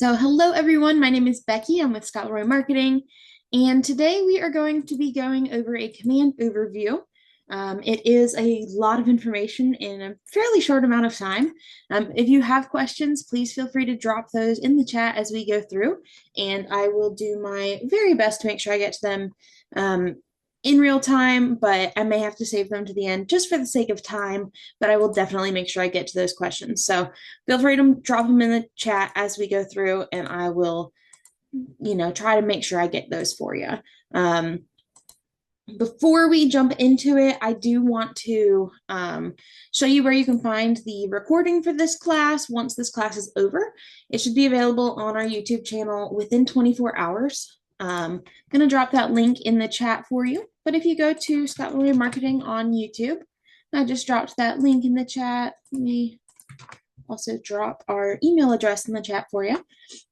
So hello everyone, my name is Becky. I'm with Scott Roy Marketing, and today we are going to be going over a command overview. It is a lot of information in a fairly short amount of time. If you have questions, please feel free to drop those in the chat as we go through, and I will do my very best to make sure I get to them um, in real time, but I may have to save them to the end just for the sake of time, but I will definitely make sure I get to those questions. So feel free to drop them in the chat as we go through, and I will, try to make sure I get those for you. Um, Before we jump into it, I do want to show you where you can find the recording for this class. Once this class is over, it should be available on our YouTube channel within 24 hours. I'm going to drop that link in the chat for you. But if you go to Scott Roy Marketing on YouTube, I just dropped that link in the chat. Let me also drop our email address in the chat for you.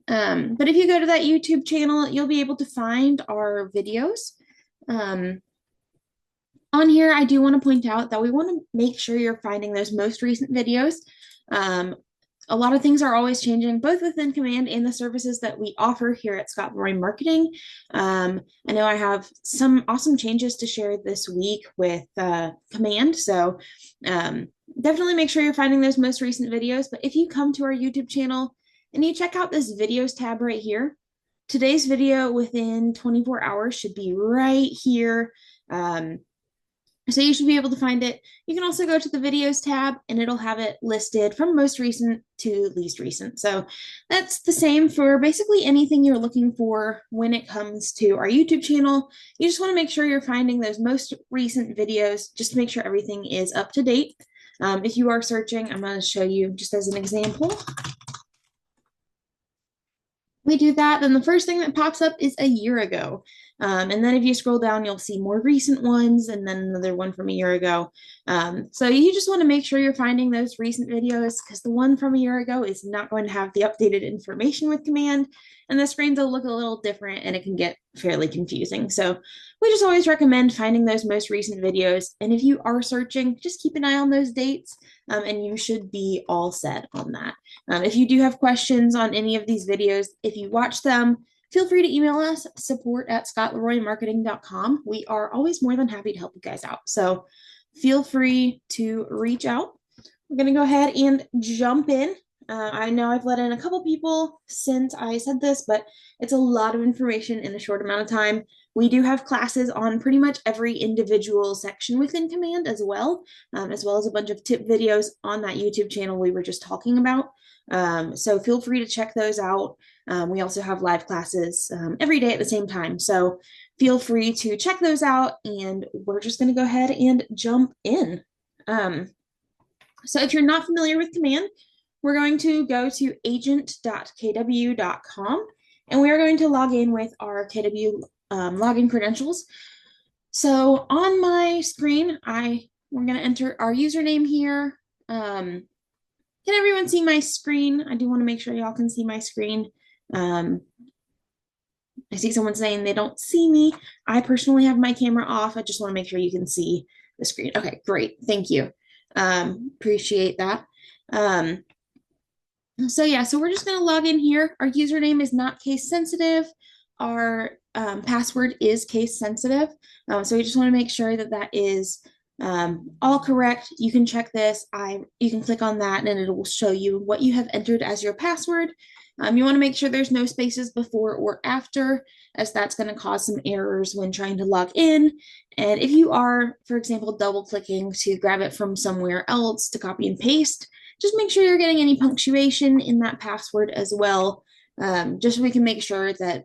But if you go to that YouTube channel, you'll be able to find our videos. On here, I do want to point out that we want to make sure you're finding those most recent videos. A lot of things are always changing, both within Command and the services that we offer here at Scott Roy Marketing. I know I have some awesome changes to share this week with Command, so definitely make sure you're finding those most recent videos. But if you come to our YouTube channel and you check out this videos tab right here, today's video within 24 hours should be right here. So you should be able to find it. You can also go to the videos tab and it'll have it listed from most recent to least recent. So that's the same for basically anything you're looking for when it comes to our YouTube channel. You just want to make sure you're finding those most recent videos just to make sure everything is up to date. If you are searching, I'm going to show you just as an example. We do that, then the first thing that pops up is a year ago. And then if you scroll down, you'll see more recent ones and then another one from a year ago. So you just want to make sure you're finding those recent videos because the one from a year ago is not going to have the updated information with Command, and the screens will look a little different and it can get fairly confusing. So we just always recommend finding those most recent videos. And if you are searching, just keep an eye on those dates and you should be all set on that. If you do have questions on any of these videos, if you watch them, feel free to email us, support@scottleroymarketing.com. We are always more than happy to help you guys out. So feel free to reach out. We're going to go ahead and jump in. I know I've let in a couple people since I said this, but it's a lot of information in a short amount of time. We do have classes on pretty much every individual section within Command as well as a bunch of tip videos on that YouTube channel we were just talking about. So feel free to check those out. We also have live classes every day at the same time. So feel free to check those out, and we're just going to go ahead and jump in. So if you're not familiar with Command, we're going to go to agent.kw.com, and we are going to log in with our KW login credentials. So on my screen, we're going to enter our username here. Can everyone see my screen? I do want to make sure y'all can see my screen. I see someone saying they don't see me. I personally have my camera off. I just want to make sure you can see the screen. Okay, great. Thank you. Appreciate that. So we're just going to log in here. Our username is not case sensitive. Our password is case sensitive. So we just want to make sure that that is all correct. You can check this. You can click on that and it will show you what you have entered as your password. You want to make sure there's no spaces before or after, as that's going to cause some errors when trying to log in. And if you are, for example, double clicking to grab it from somewhere else to copy and paste, just make sure you're getting any punctuation in that password as well, just so we can make sure that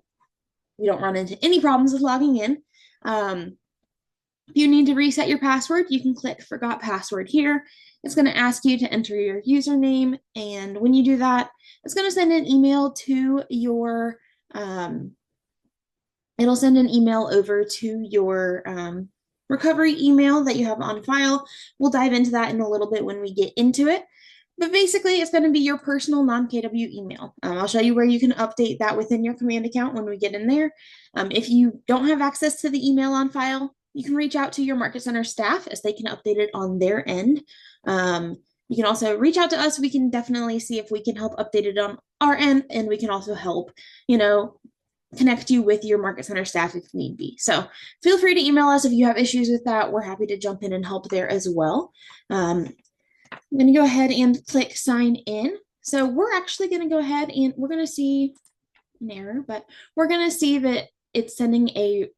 we don't run into any problems with logging in. If you need to reset your password, you can click Forgot Password here. It's going to ask you to enter your username, and when you do that, it's going to send an email to your, it'll send an email over to your recovery email that you have on file. We'll dive into that in a little bit when we get into it. But basically, it's going to be your personal non-KW email. I'll show you where you can update that within your Command account when we get in there. If you don't have access to the email on file, you can reach out to your Market Center staff as they can update it on their end. You can also reach out to us. We can definitely see if we can help update it on our end, and we can also help, you know, connect you with your market center staff if need be. So feel free to email us if you have issues with that. We're happy to jump in and help there as well. I'm going to go ahead and click sign in. So we're actually going to go ahead and we're going to see an error, but we're going to see that it's sending a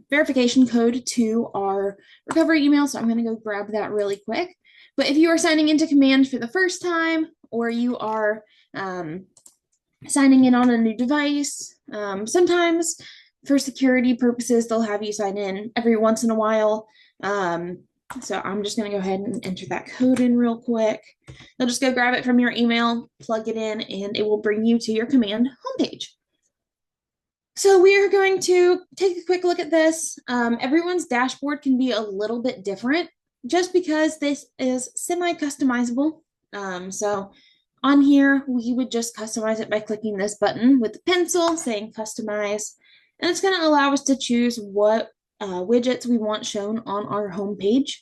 verification code to our recovery email. So I'm going to go grab that really quick. But if you are signing into Command for the first time, or you are signing in on a new device, sometimes for security purposes, they'll have you sign in every once in a while. So I'm just going to go ahead and enter that code in real quick. You'll just go grab it from your email, plug it in, and it will bring you to your Command homepage. So we are going to take a quick look at this. Everyone's dashboard can be a little bit different just because this is semi-customizable. So on here, we would just customize it by clicking this button with the pencil saying customize. And it's going to allow us to choose what widgets we want shown on our home page.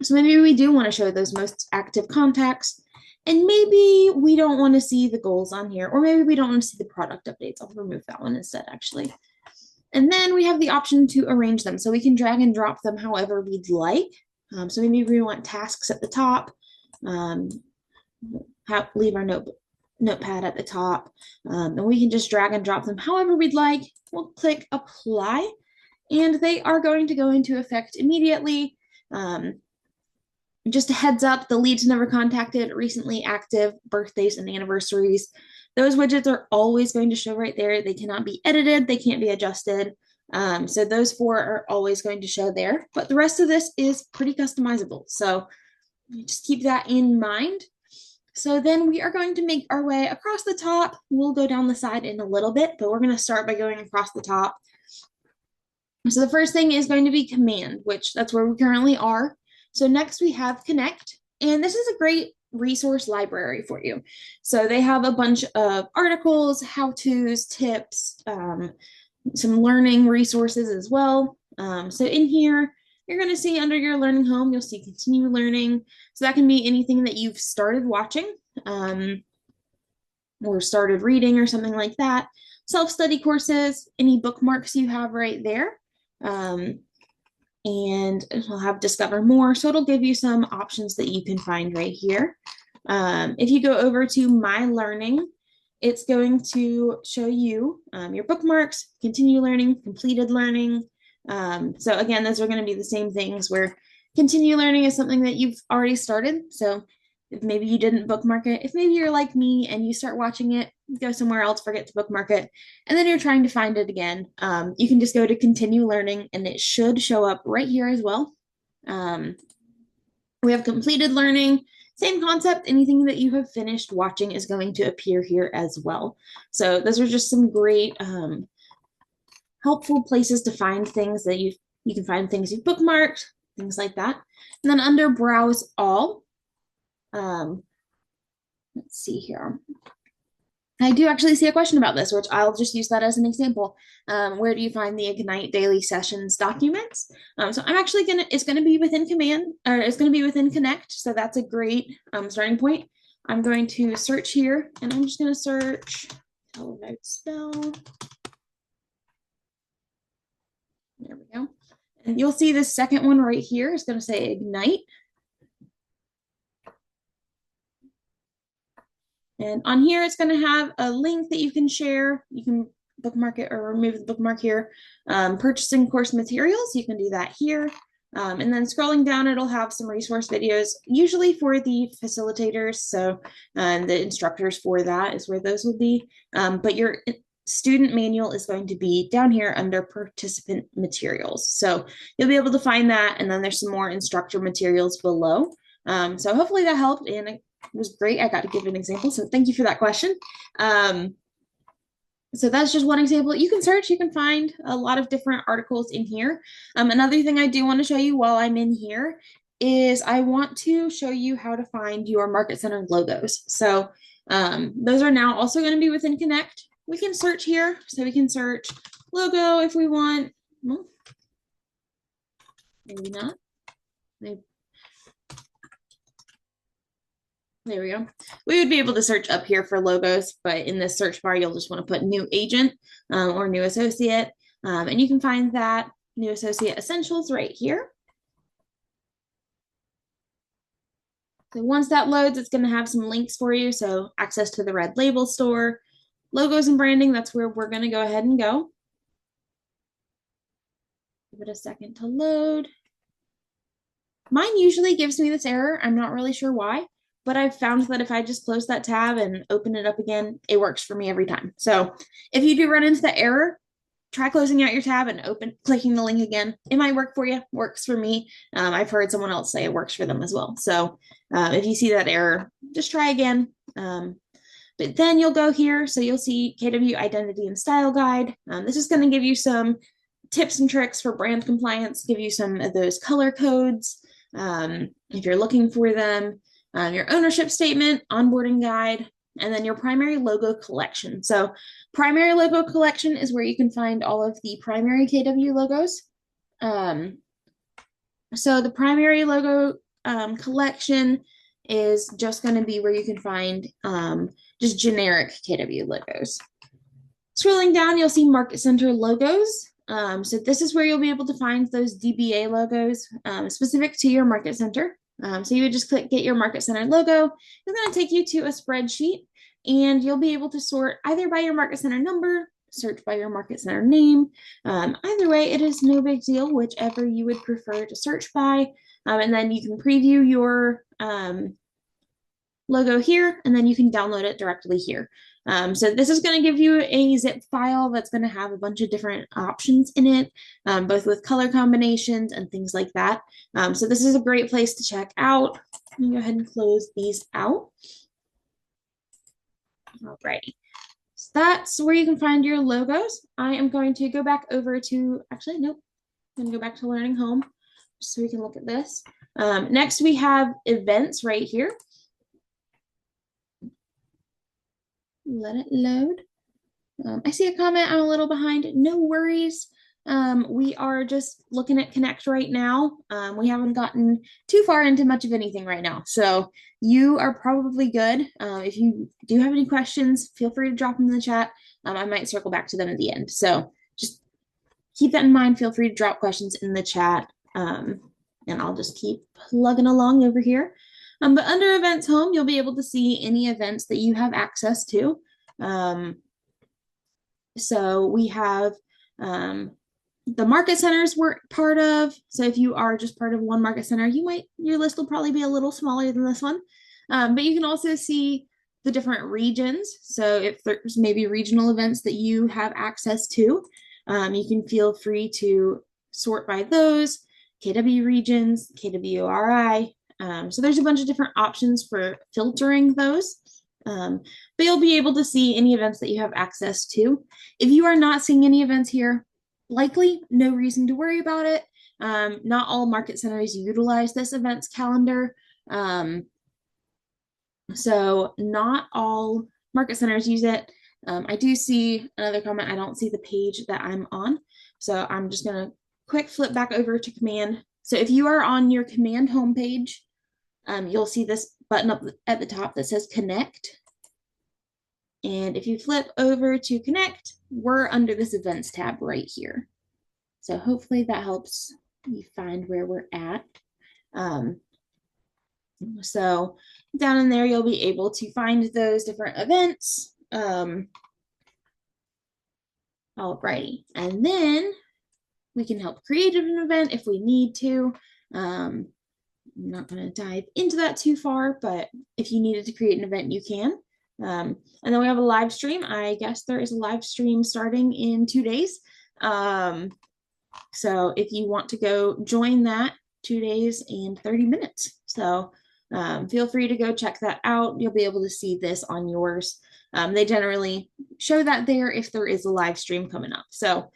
So maybe we do want to show those most active contacts, and maybe we don't want to see the goals on here, or maybe we don't want to see the product updates. I'll remove that one instead, actually. And then we have the option to arrange them. So we can drag and drop them however we'd like. So maybe we want tasks at the top, leave our notepad at the top, and we can just drag and drop them however we'd like. We'll click apply, and they are going to go into effect immediately. Just a heads up, the leads never contacted, recently active, birthdays and anniversaries. Those widgets are always going to show right there. They cannot be edited. They can't be adjusted. So those 4 are always going to show there. But the rest of this is pretty customizable. So just keep that in mind. So then we are going to make our way across the top. We'll go down the side in a little bit, but we're going to start by going across the top. So the first thing is going to be Command, which that's where we currently are. So next we have Connect, and this is a great resource library for you. So they have a bunch of articles, how-tos, tips, some learning resources as well. So in here, you're going to see under your learning home, you'll see continue learning. So that can be anything that you've started watching or started reading or something like that. Self-study courses, any bookmarks you have right there. And we'll have discover more. So it'll give you some options that you can find right here. If you go over to my learning, it's going to show you your bookmarks, continue learning, completed learning. So again, those are going to be the same things where continue learning is something that you've already started. So if maybe you didn't bookmark it, if maybe you're like me and you start watching it, go somewhere else, forget to bookmark it, and then you're trying to find it again, you can just go to continue learning and it should show up right here as well. We have completed learning, same concept. Anything that you have finished watching is going to appear here as well. So those are just some great helpful places to find things that you can find things you've bookmarked, things like that. And then under browse all, let's see here. I do actually see a question about this, which I'll just use that as an example. Where do you find the Ignite daily sessions documents? So I'm actually it's gonna be within Command, or it's gonna be within Connect. So that's a great starting point. I'm going to search here, and I'm just gonna search Televote spell. There we go. And you'll see this second one right here is gonna say Ignite. And on here, it's going to have a link that you can share. You can bookmark it or remove the bookmark here. Purchasing course materials, you can do that here. And then scrolling down, it'll have some resource videos, usually for the facilitators. So the instructors for that is where those will be. But your student manual is going to be down here under participant materials. So you'll be able to find that. And then there's some more instructor materials below. So hopefully that helped. And it was great. I got to give an example. So thank you for that question. So that's just one example. You can search, you can find a lot of different articles in here. Another thing I do want to show you while I'm in here is I want to show you how to find your Market Center logos. So those are now also going to be within Connect. We can search here. So we can search logo if we want. Well, maybe not. Maybe. There we go. We would be able to search up here for logos, but in this search bar, you'll just want to put new agent or new associate. And you can find that new associate essentials right here. So once that loads, it's going to have some links for you. So access to the red label store, logos and branding, that's where we're going to go ahead and go. Give it a second to load. Mine usually gives me this error. I'm not really sure why, but I've found that if I just close that tab and open it up again, it works for me every time. So if you do run into the error, try closing out your tab and clicking the link again. It might work for you, works for me. I've heard someone else say it works for them as well. So if you see that error, just try again. But then you'll go here. So you'll see KW Identity and Style Guide. This is going to give you some tips and tricks for brand compliance, give you some of those color codes if you're looking for them, your ownership statement, onboarding guide, and then your primary logo collection. So primary logo collection is where you can find all of the primary KW logos. So the primary logo collection is just going to be where you can find just generic KW logos. Scrolling down, you'll see Market Center logos. So this is where you'll be able to find those DBA logos specific to your Market Center. So you would just click Get Your Market Center logo. It's going to take you to a spreadsheet, and you'll be able to sort either by your Market Center number, search by your Market Center name. Either way, it is no big deal, whichever you would prefer to search by. And then you can preview your logo here, and then you can download it directly here. So this is going to give you a zip file that's going to have a bunch of different options in it, both with color combinations and things like that. So this is a great place to check out. Let me go ahead and close these out. Alrighty. So that's where you can find your logos. I am going to go back over to, actually, nope. I'm going to go back to Learning Home so we can look at this. Next, we have events right here. Let it load. I see a comment. I'm a little behind. No worries. We are just looking at Connect right now. We haven't gotten too far into much of anything right now. So you are probably good. If you do have any questions, feel free to drop them in the chat. I might circle back to them at the end. So just keep that in mind. Feel free to drop questions in the chat. And I'll just keep plugging along over here. But under Events Home, you'll be able to see any events that you have access to. So we have the market centers we're part of. So if you are just part of one market center, your list will probably be a little smaller than this one. But you can also see the different regions. So if there's maybe regional events that you have access to, you can feel free to sort by those, KW regions, KWRI. So there's a bunch of different options for filtering those. But you'll be able to see any events that you have access to. If you are not seeing any events here, likely no reason to worry about it. Not all market centers utilize this events calendar. So not all market centers use it. I do see another comment. I don't see the page that I'm on. So I'm just going to quick flip back over to Command. So if you are on your Command homepage, you'll see this button up at the top that says Connect. And if you flip over to Connect, we're under this Events tab right here. So hopefully that helps you find where we're at. So down in there, you'll be able to find those different events. Alrighty, and then we can help create an event if we need to. I'm not going to dive into that too far, but if you needed to create an event, you can. And then we have a live stream. I guess there is a live stream starting in 2 days. So if you want to go join that, 2 days and 30 minutes. So feel free to go check that out. You'll be able to see this on yours. They generally show that there if there is a live stream coming up. So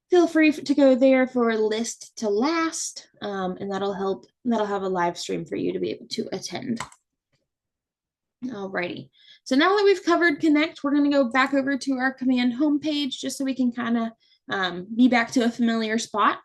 feel free to go there for list to last, and that'll have a live stream for you to be able to attend. Alrighty, so now that we've covered Connect, we're going to go back over to our Command homepage just so we can kind of be back to a familiar spot.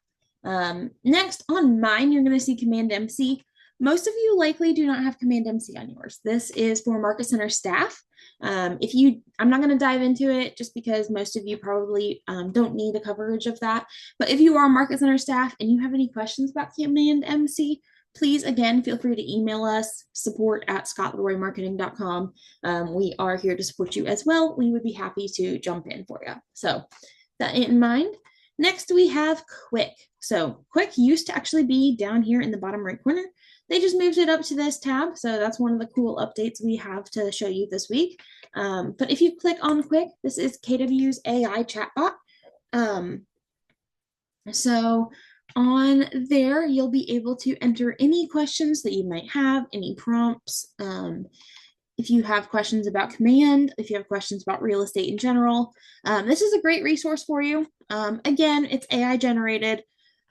Next on mine, you're going to see Command MC. Most of you likely do not have Command MC on yours. This is for Market Center staff. If you, I'm not going to dive into it just because most of you probably don't need a coverage of that. But if you are Market Center staff and you have any questions about Command MC, please, again, feel free to email us, support@scottleroymarketing.com. We are here to support you as well. We would be happy to jump in for you. So that in mind. Next, we have Quick. So Quick used to actually be down here in the bottom right corner. They just moved it up to this tab. So that's one of the cool updates we have to show you this week. But if you click on Quick, this is KW's AI chatbot. So on there, you'll be able to enter any questions that you might have, any prompts. If you have questions about Command, if you have questions about real estate in general, this is a great resource for you. Again, it's AI generated,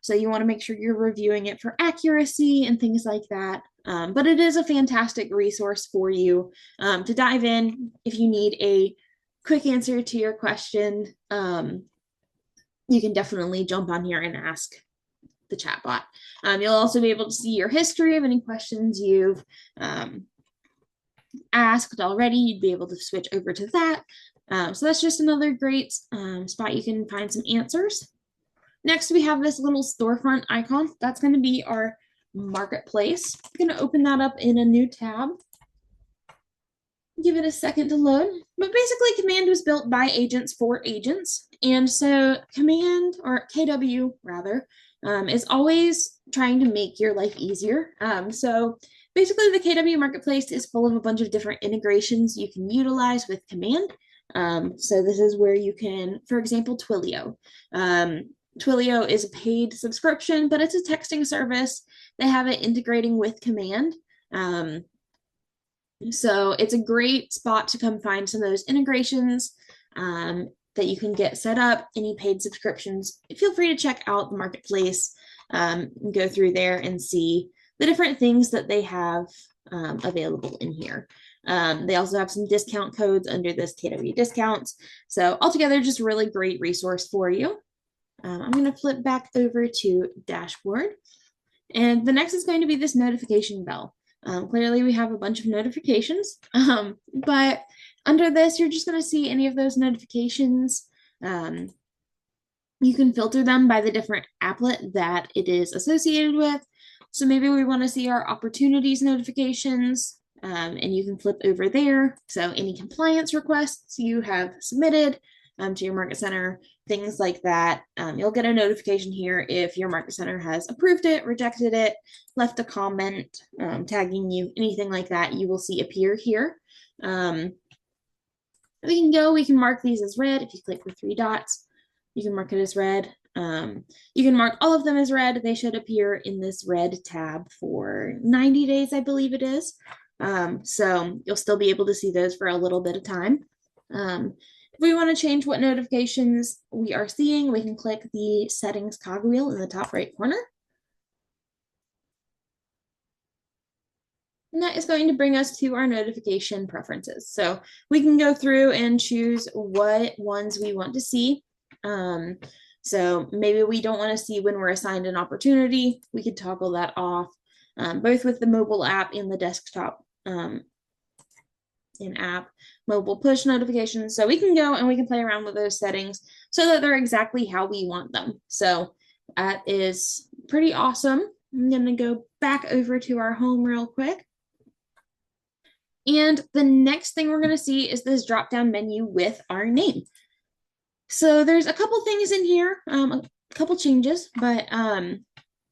so you want to make sure you're reviewing it for accuracy and things like that. But it is a fantastic resource for you to dive in if you need a quick answer to your question. You can definitely jump on here and ask the chatbot. You'll also be able to see your history of any questions you've asked already. You'd be able to switch over to that. So that's just another great spot you can find some answers. Next, we have this little storefront icon. That's going to be our marketplace. I'm going to open that up in a new tab. Give it a second to load. But basically, Command was built by agents for agents. And so Command, or KW rather, is always trying to make your life easier. So basically, the KW Marketplace is full of a bunch of different integrations you can utilize with Command. So this is where you can, for example, Twilio. Twilio is a paid subscription, but it's a texting service. They have it integrating with Command. So it's a great spot to come find some of those integrations that you can get set up, any paid subscriptions. Feel free to check out the marketplace, go through there and see the different things that they have available in here. They also have some discount codes under this KW discounts. So altogether, just a really great resource for you. I'm going to flip back over to dashboard. And the next is going to be this notification bell. Clearly, we have a bunch of notifications, but under this, you're just going to see any of those notifications. You can filter them by the different applet that it is associated with. So maybe we want to see our opportunities notifications, and you can flip over there. So any compliance requests you have submitted to your Market Center, things like that. You'll get a notification here if your Market Center has approved it, rejected it, left a comment, tagging you, anything like that, you will see appear here. We can mark these as red. If you click the 3 dots, you can mark it as red. You can mark all of them as red. They should appear in this red tab for 90 days, I believe it is. So you'll still be able to see those for a little bit of time. If we want to change what notifications we are seeing, we can click the settings cogwheel in the top right corner. And that is going to bring us to our notification preferences. So we can go through and choose what ones we want to see. So maybe we don't want to see when we're assigned an opportunity. We could toggle that off, both with the mobile app and the desktop in-app mobile push notifications. So we can go and we can play around with those settings so that they're exactly how we want them. So that is pretty awesome. I'm going to go back over to our home real quick. And the next thing we're going to see is this drop-down menu with our name. So there's a couple things in here, a couple changes, but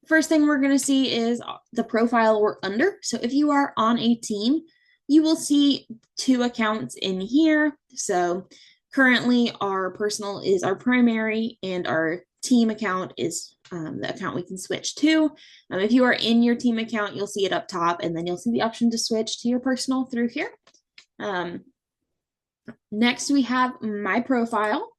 first thing we're going to see is the profile we're under. So if you are on a team, you will see 2 accounts in here. So currently our personal is our primary and our team account is the account we can switch to. If you are in your team account, you'll see it up top, and then you'll see the option to switch to your personal through here. Next, we have my profile.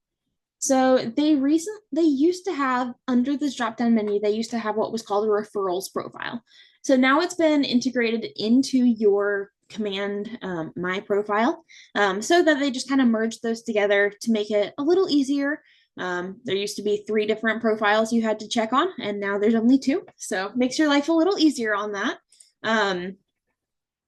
So they used to have, under this drop-down menu, they used to have what was called a referrals profile. So now it's been integrated into your Command my profile, so that they just kind of merged those together to make it a little easier. There used to be 3 different profiles you had to check on, and now there's only 2. So it makes your life a little easier on that.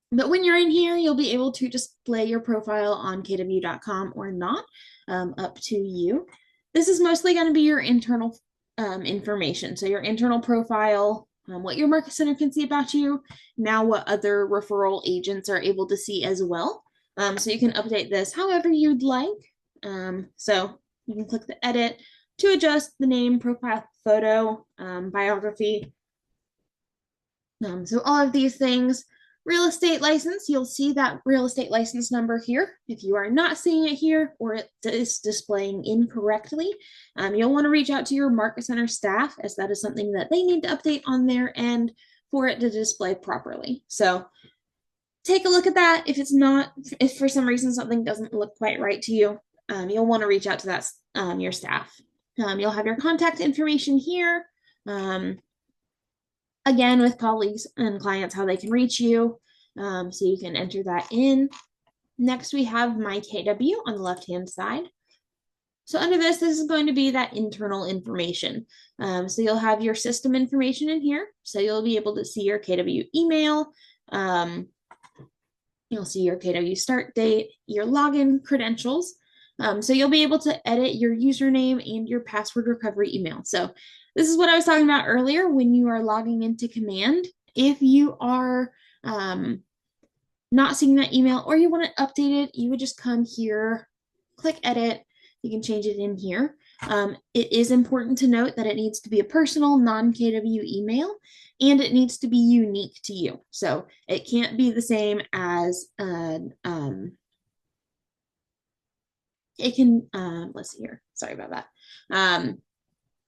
But when you're in here, you'll be able to display your profile on kw.com or not, up to you. This is mostly going to be your internal information. So your internal profile, what your market center can see about you, now what other referral agents are able to see as well. So you can update this however you'd like. So you can click the edit to adjust the name, profile, photo, biography. So all of these things. Real estate license, you'll see that real estate license number here. If you are not seeing it here or it is displaying incorrectly, you'll want to reach out to your market center staff, as that is something that they need to update on their end for it to display properly. So take a look at that. If it's not, if for some reason something doesn't look quite right to you, you'll want to reach out to that your staff. You'll have your contact information here. Again, with colleagues and clients, how they can reach you. So you can enter that in. Next, we have My KW on the left-hand side. So under this is going to be that internal information. So you'll have your system information in here. So you'll be able to see your KW email. You'll see your KW start date, your login credentials. So you'll be able to edit your username and your password recovery email. So this is what I was talking about earlier when you are logging into Command. If you are not seeing that email or you want to update it, you would just come here, click edit. You can change it in here. It is important to note that it needs to be a personal non-KW email and it needs to be unique to you. So it can't be the same as it can, let's see here. Sorry about that.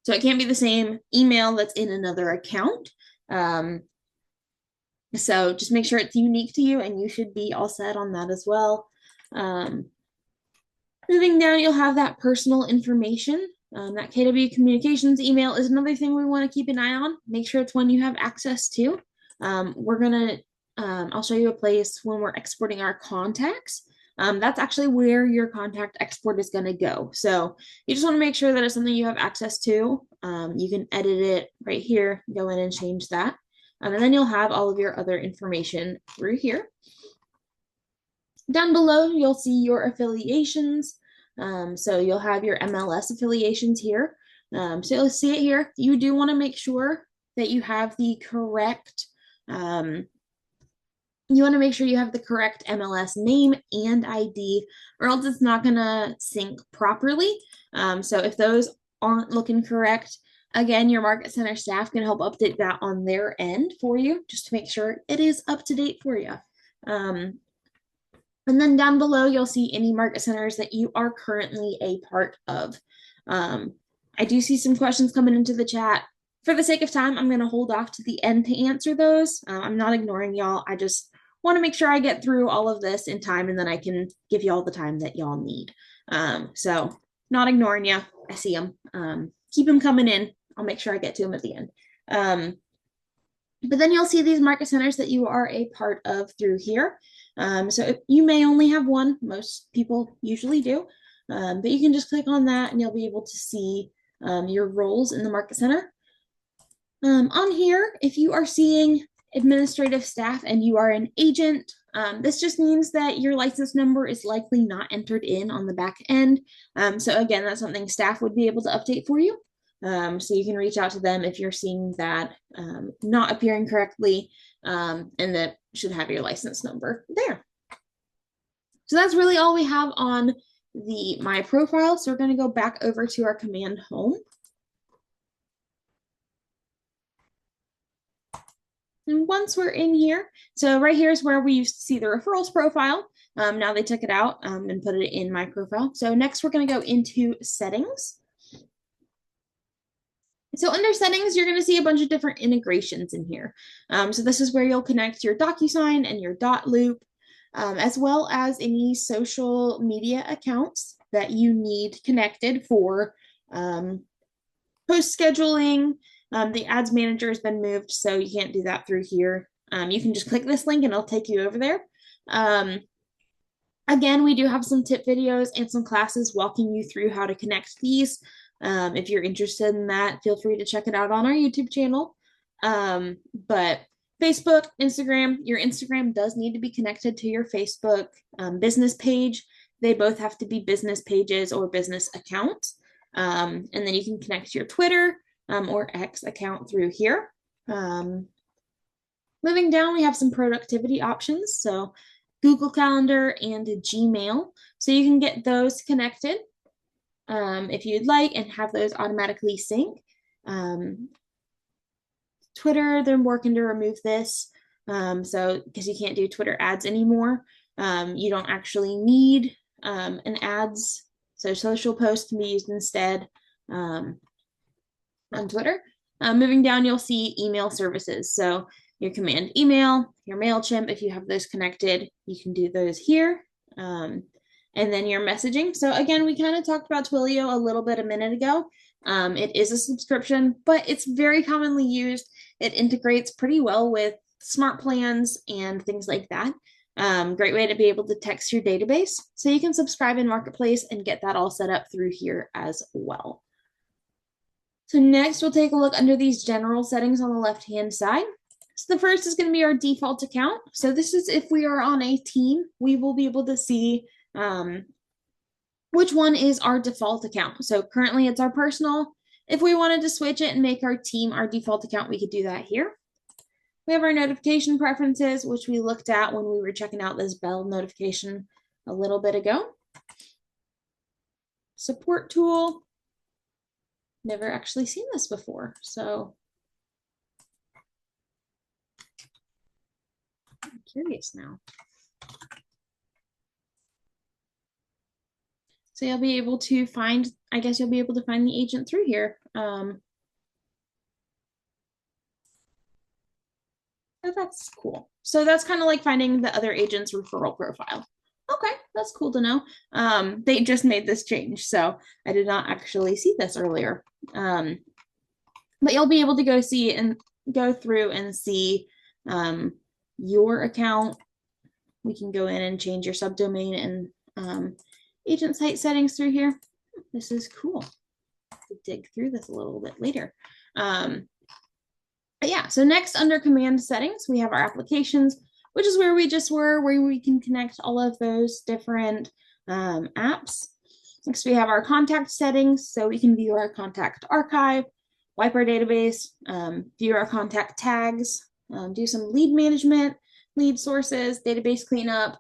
So it can't be the same email that's in another account. So just make sure it's unique to you and you should be all set on that as well. Moving down, you'll have that personal information. That KW communications email is another thing we want to keep an eye on. Make sure it's one you have access to. I'll show you a place when we're exporting our contacts. That's actually where your contact export is going to go. So you just want to make sure that it's something you have access to. You can edit it right here, go in and change that. And then you'll have all of your other information through here. Down below, you'll see your affiliations. So you'll have your MLS affiliations here. So you'll see it here. You do want to make sure that you have the correct MLS name and ID, or else it's not going to sync properly. So if those aren't looking correct, again, your market center staff can help update that on their end for you, just to make sure it is up to date for you. And then down below, you'll see any market centers that you are currently a part of. I do see some questions coming into the chat. For the sake of time, I'm going to hold off to the end to answer those. I'm not ignoring y'all. I just want to make sure I get through all of this in time, and then I can give you all the time that y'all need. So not ignoring you. I see them. Keep them coming in. I'll make sure I get to them at the end. But then you'll see these market centers that you are a part of through here. So if you may only have one, most people usually do, but you can just click on that and you'll be able to see your roles in the market center. On here, if you are seeing administrative staff and you are an agent, this just means that your license number is likely not entered in on the back end. So again, that's something staff would be able to update for you. So you can reach out to them if you're seeing that not appearing correctly, and that should have your license number there. So that's really all we have on the My Profile. So we're going to go back over to our Command Home. And once we're in here, so right here is where we used to see the referrals profile. Now they took it out and put it in My Profile. So next we're going to go into settings. So under settings, you're going to see a bunch of different integrations in here. So this is where you'll connect your DocuSign and your dot loop, as well as any social media accounts that you need connected for post scheduling. The ads manager has been moved, so you can't do that through here. You can just click this link and it'll take you over there. Again, we do have some tip videos and some classes walking you through how to connect these. If you're interested in that, feel free to check it out on our YouTube channel. But Facebook, Instagram. Your Instagram does need to be connected to your Facebook business page. They both have to be business pages or business accounts. And then you can connect your Twitter or X account through here. Moving down, we have some productivity options. So Google Calendar and Gmail. So you can get those connected if you'd like and have those automatically sync. Twitter, they're working to remove this. So because you can't do Twitter ads anymore, you don't actually need an ads. So social posts can be used instead on Twitter. Moving down, you'll see email services. So your command email, your MailChimp, if you have those connected, you can do those here. And then your messaging. So again, we kind of talked about Twilio a little bit a minute ago. It is a subscription, but it's very commonly used. It integrates pretty well with smart plans and things like that. Great way to be able to text your database. So you can subscribe in Marketplace and get that all set up through here as well. So next we'll take a look under these general settings on the left-hand side. So the first is going to be our default account. So this is if we are on a team, we will be able to see which one is our default account. So currently it's our personal. If we wanted to switch it and make our team our default account, we could do that here. We have our notification preferences, which we looked at when we were checking out this bell notification a little bit ago. Support tool. Never actually seen this before, so I'm curious now. So you'll be able to find, I guess you'll be able to find the agent through here. So that's cool. So that's kind of like finding the other agent's referral profile. Okay, that's cool to know. They just made this change, so I did not actually see this earlier. But you'll be able to go see and go through and see your account. We can go in and change your subdomain and agent site settings through here. This is cool. We'll dig through this a little bit later. But yeah, so next under command settings, we have our applications, which is where we just were, where we can connect all of those different apps. Next, we have our contact settings, so we can view our contact archive, wipe our database, view our contact tags, do some lead management, lead sources, database cleanup.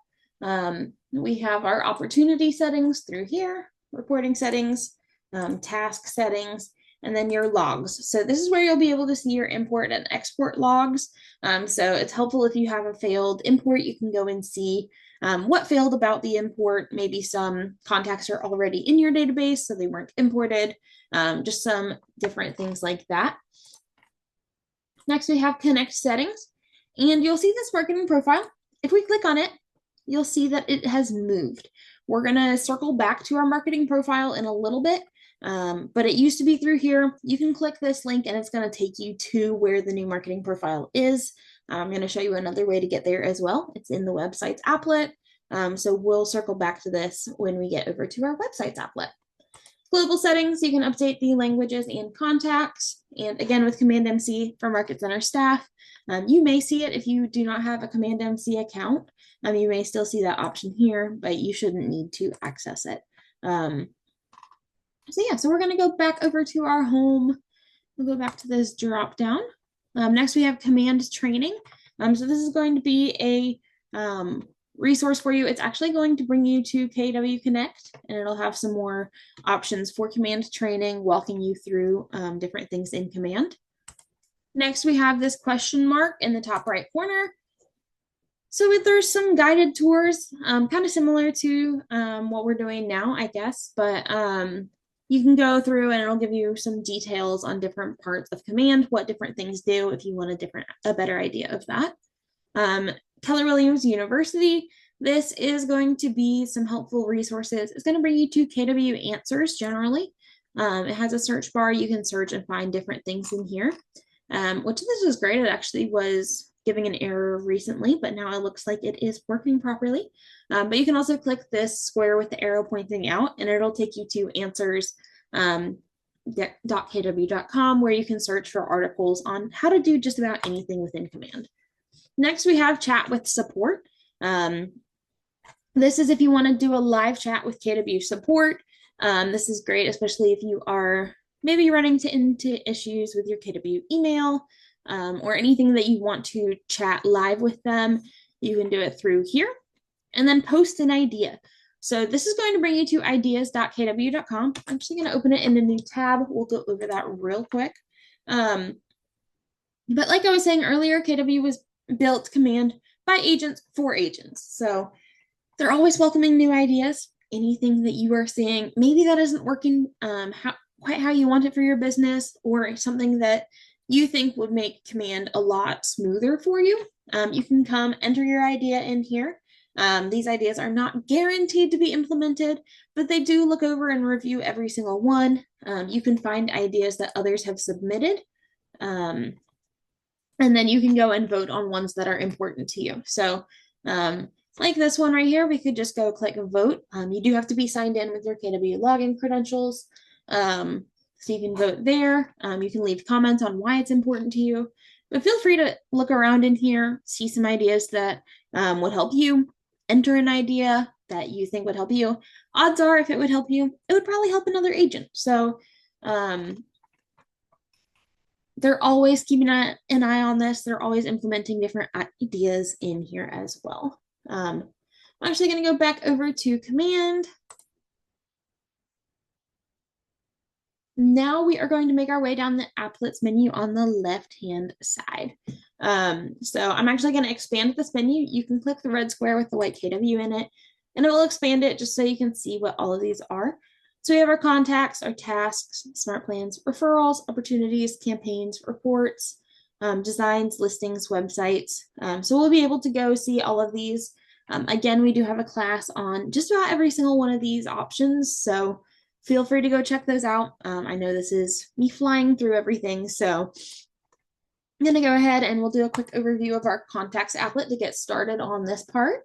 We have our opportunity settings through here, reporting settings, task settings, and then your logs. So this is where you'll be able to see your import and export logs. So it's helpful if you have a failed import, you can go and see what failed about the import. Maybe some contacts are already in your database, so they weren't imported. Just some different things like that. Next, we have connect settings, and you'll see this marketing profile. If we click on it, you'll see that it has moved. We're gonna circle back to our marketing profile in a little bit, but it used to be through here. You can click this link and it's gonna take you to where the new marketing profile is. I'm gonna show you another way to get there as well. It's in the website's applet. So we'll circle back to this when we get over to our website's applet. Global settings, you can update the languages and contacts. And again, with Command MC for Market Center staff, you may see it if you do not have a Command MC account. You may still see that option here, but you shouldn't need to access it. So yeah, so we're gonna go back over to our home. We'll go back to this drop down. Next we have command training. So this is going to be a resource for you. It's actually going to bring you to KW Connect, and it'll have some more options for command training, walking you through different things in command. Next, we have this question mark in the top right corner. So there's some guided tours, kind of similar to what we're doing now, I guess, but you can go through and it'll give you some details on different parts of command, what different things do if you want a better idea of that. Keller Williams University, this is going to be some helpful resources. It's going to bring you to KW Answers generally. It has a search bar. You can search and find different things in here, which this is great. It actually was giving an error recently, but now it looks like it is working properly. But you can also click this square with the arrow pointing out, and it'll take you to answers.kw.com, where you can search for articles on how to do just about anything within command. Next, we have chat with support. This is if you want to do a live chat with KW support. This is great, especially if you are maybe running into issues with your KW email or anything that you want to chat live with them. You can do it through here and then post an idea. So this is going to bring you to ideas.kw.com. I'm actually going to open it in a new tab. We'll go over that real quick. But like I was saying earlier, KW was built command by agents for agents. So they're always welcoming new ideas. Anything that you are seeing, maybe that isn't working quite how you want it for your business, or something that you think would make command a lot smoother for you. You can come enter your idea in here. These ideas are not guaranteed to be implemented, but they do look over and review every single one. You can find ideas that others have submitted. And then you can go and vote on ones that are important to you. So like this one right here, we could just go click a vote. You do have to be signed in with your KW login credentials. So you can vote there. You can leave comments on why it's important to you. But feel free to look around in here, see some ideas that would help you, enter an idea that you think would help you. Odds are, if it would help you, it would probably help another agent. So they're always keeping an eye on this. They're always implementing different ideas in here as well. I'm actually going to go back over to command. Now we are going to make our way down the applets menu on the left-hand side. So I'm actually going to expand this menu. You can click the red square with the white KW in it, and it will expand it just so you can see what all of these are. So we have our contacts, our tasks, smart plans, referrals, opportunities, campaigns, reports, designs, listings, websites. So we'll be able to go see all of these. Again, we do have a class on just about every single one of these options. So feel free to go check those out. I know this is me flying through everything. So I'm going to go ahead and we'll do a quick overview of our contacts applet to get started on this part.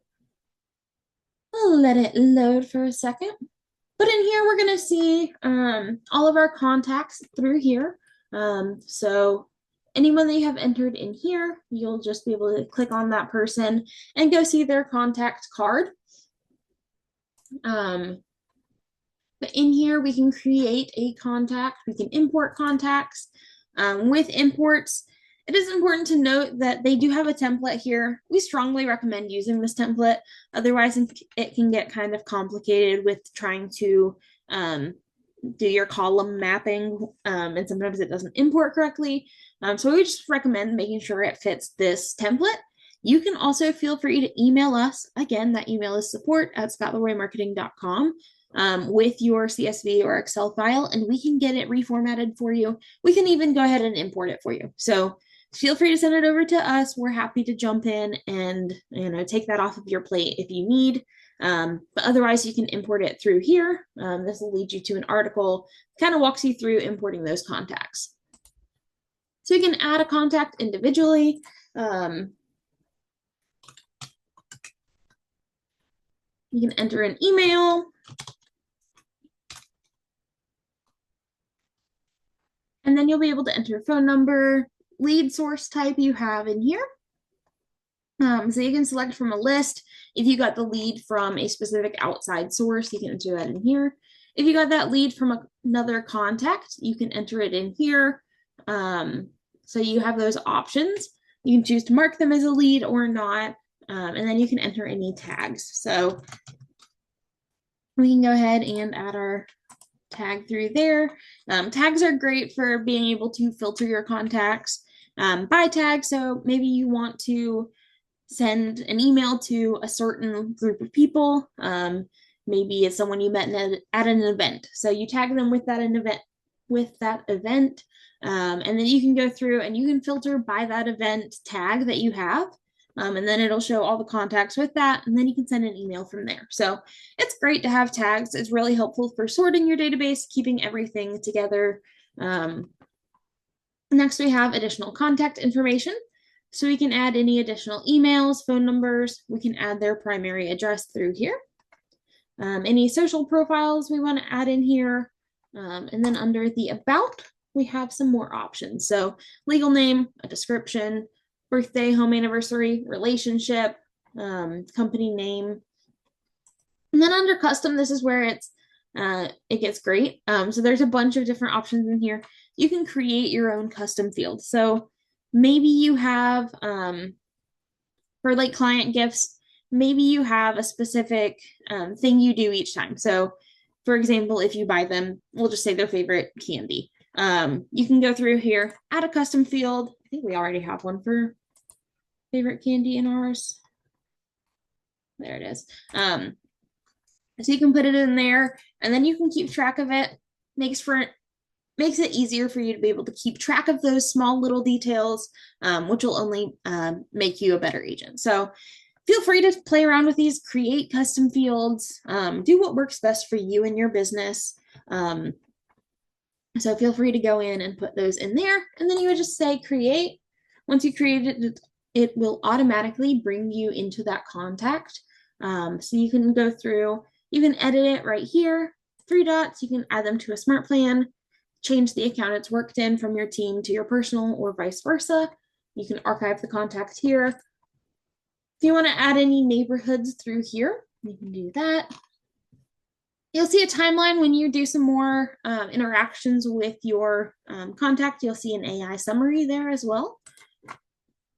I'll let it load for a second. But in here, we're going to see all of our contacts through here. So anyone that you have entered in here, you'll just be able to click on that person and go see their contact card. But in here, we can create a contact. We can import contacts. With imports, it is important to note that they do have a template here. We strongly recommend using this template. Otherwise, it can get kind of complicated with trying to do your column mapping, and sometimes it doesn't import correctly. So we just recommend making sure it fits this template. You can also feel free to email us. Again, that email is support@scottleroymarketing.com with your CSV or Excel file, and we can get it reformatted for you. We can even go ahead and import it for you. So feel free to send it over to us. We're happy to jump in and take that off of your plate if you need. But otherwise, you can import it through here. This will lead you to an article, kind of walks you through importing those contacts. So you can add a contact individually. You can enter an email. And then you'll be able to enter a phone number, lead source type you have in here. So you can select from a list. If you got the lead from a specific outside source, you can enter that in here. If you got that lead from another contact, you can enter it in here. So you have those options. You can choose to mark them as a lead or not. And then you can enter any tags. So we can go ahead and add our tag through there. Tags are great for being able to filter your contacts by tag. So maybe you want to send an email to a certain group of people. Maybe it's someone you met at an event. So you tag them with that event. And then you can go through and you can filter by that event tag that you have. And then it'll show all the contacts with that, and then you can send an email from there. So it's great to have tags. It's really helpful for sorting your database, keeping everything together. Next, we have additional contact information. So we can add any additional emails, phone numbers. We can add their primary address through here. Any social profiles we want to add in here. And then under the about, we have some more options. So legal name, a description, birthday, home anniversary, relationship, company name. And then under custom, this is where it gets great. So there's a bunch of different options in here. You can create your own custom field. So maybe you have for like client gifts, maybe you have a specific thing you do each time. So for example, if you buy them, we'll just say their favorite candy. You can go through here, add a custom field. I think we already have one for favorite candy in ours. There it is. So you can put it in there and then you can keep track of it. Makes it easier for you to be able to keep track of those small little details, which will only make you a better agent. So feel free to play around with these, create custom fields, do what works best for you and your business. So feel free to go in and put those in there. And then you would just say create. Once you create it, it will automatically bring you into that contact. So you can go through, you can edit it right here, 3 dots, you can add them to a smart plan, change the account it's worked in from your team to your personal or vice versa. You can archive the contact here. If you want to add any neighborhoods through here, you can do that. You'll see a timeline when you do some more interactions with your contact. You'll see an AI summary there as well.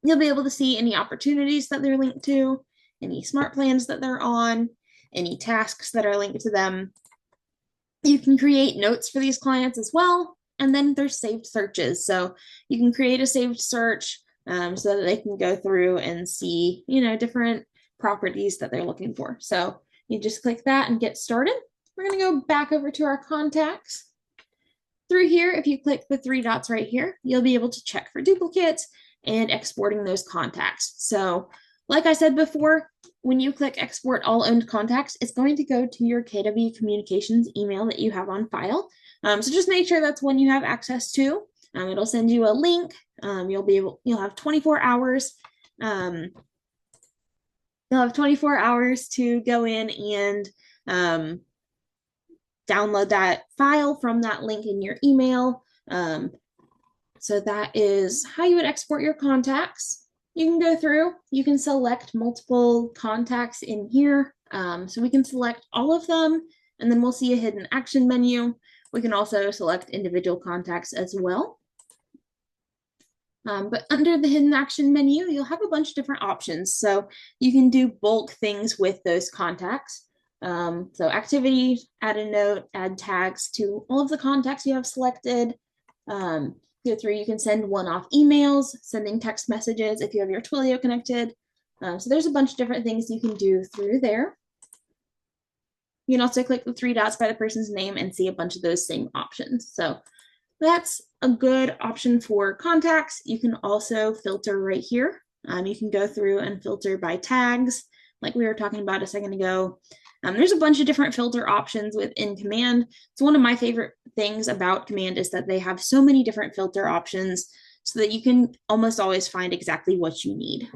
You'll be able to see any opportunities that they're linked to, any smart plans that they're on, any tasks that are linked to them. You can create notes for these clients as well. And then there's saved searches. So you can create a saved search so that they can go through and see, different properties that they're looking for. So you just click that and get started. We're going to go back over to our contacts. Through here, if you click the 3 dots right here, you'll be able to check for duplicates and exporting those contacts. So like I said before, when you click export all owned contacts, it's going to go to your KW Communications email that you have on file. So just make sure that's one you have access to. It'll send you a link. You'll have 24 hours. You'll have 24 hours to go in and download that file from that link in your email. So that is how you would export your contacts. You can go through, you can select multiple contacts in here. So we can select all of them, and then we'll see a hidden action menu. We can also select individual contacts as well. But under the hidden action menu, you'll have a bunch of different options. So you can do bulk things with those contacts. So activities, add a note, add tags to all of the contacts you have selected. Go through, you can send one-off emails, sending text messages if you have your Twilio connected. So there's a bunch of different things you can do through there. You can also click the 3 dots by the person's name and see a bunch of those same options. So that's a good option for contacts. You can also filter right here. You can go through and filter by tags, like we were talking about a second ago. There's a bunch of different filter options within Command. So one of my favorite things about Command is that they have so many different filter options so that you can almost always find exactly what you need.